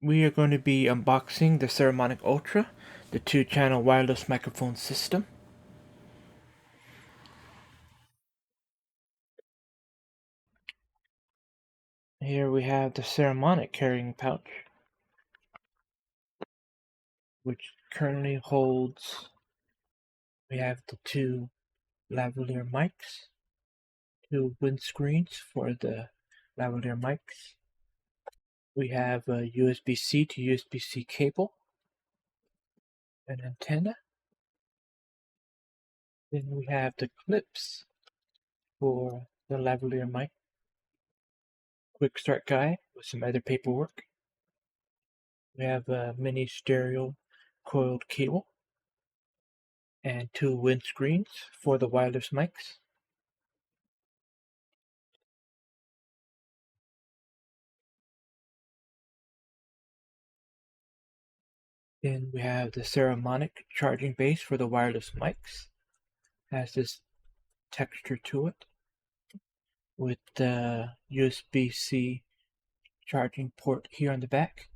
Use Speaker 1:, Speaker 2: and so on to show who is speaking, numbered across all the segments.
Speaker 1: We are going to be unboxing the Saramonic Ultra, the 2-channel wireless microphone system. Here we have the Saramonic carrying pouch, which currently holds, we have the 2 lavalier mics, 2 windscreens for the lavalier mics. We have a USB-C to USB-C cable, an antenna. Then we have the clips for the lavalier mic, quick start guide with some other paperwork. We have a mini stereo coiled cable and 2 windscreens for the wireless mics. Then we have the Saramonic charging base for the wireless mics. Has this texture to it with the USB-C charging port here on the back.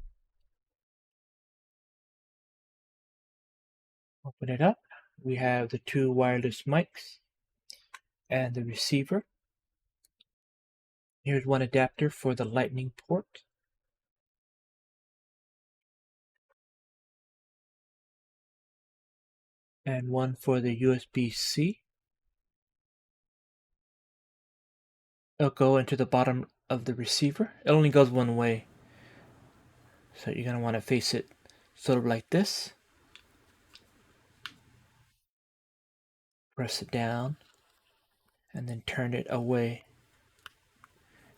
Speaker 1: Open it up. We have the 2 wireless mics and the receiver. Here's one adapter for the lightning port. And one for the USB-C. It'll go into the bottom of the receiver. It only goes one way, so you're going to want to face it sort of like this. Press it down and then turn it away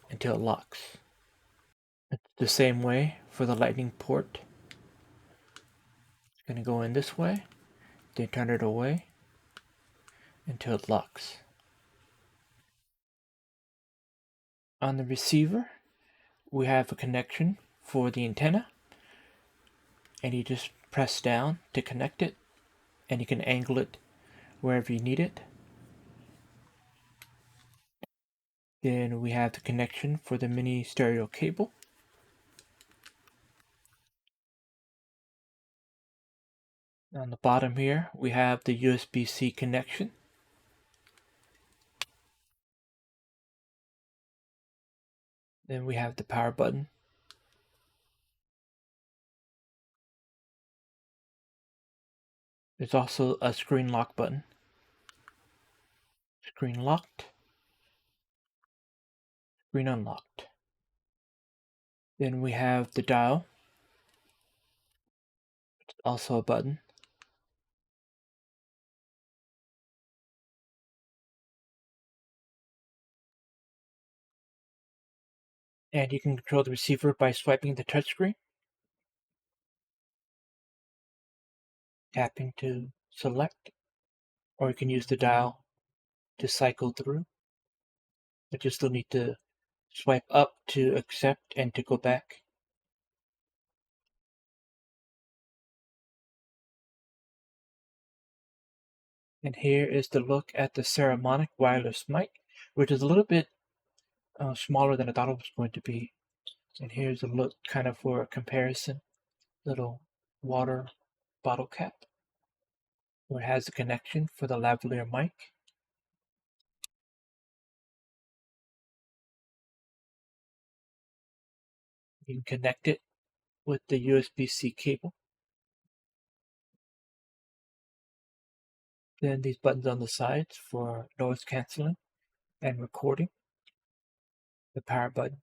Speaker 1: until it locks. It's the same way for the lightning port. It's going to go in this way, then turn it away until it locks. On the receiver, we have a connection for the antenna, and you just press down to connect it, and you can angle it wherever you need it. Then we have the connection for the mini stereo cable. On the bottom here, we have the USB-C connection. Then we have the power button. There's also a screen lock button. Screen locked. Screen unlocked. Then we have the dial. Also a button. And you can control the receiver by swiping the touchscreen. Tapping to select. Or you can use the dial to cycle through. But you still need to swipe up to accept and to go back. And here is the look at the Saramonic wireless mic, which is a little bit smaller than I thought it was going to be. And here's a look kind of for a comparison. Little water bottle cap, where it has a connection for the lavalier mic. You can connect it with the USB-C cable. Then these buttons on the sides for noise canceling and recording. The power button.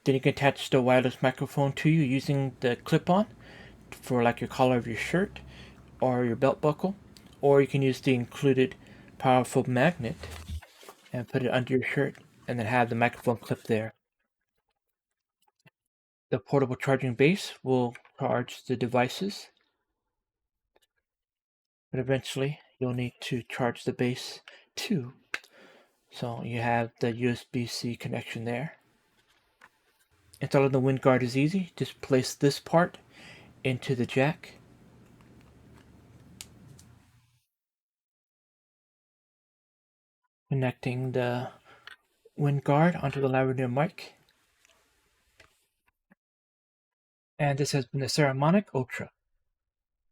Speaker 1: Then you can attach the wireless microphone to you using the clip-on for like your collar of your shirt or your belt buckle, or you can use the included powerful magnet and put it under your shirt and then have the microphone clip there. The portable charging base will charge the devices, but eventually you'll need to charge the base too. So you have the USB-C connection there. Installing the wind guard is easy. Just place this part into the jack. Connecting the wind guard onto the lavalier mic. And this has been the Saramonic Ultra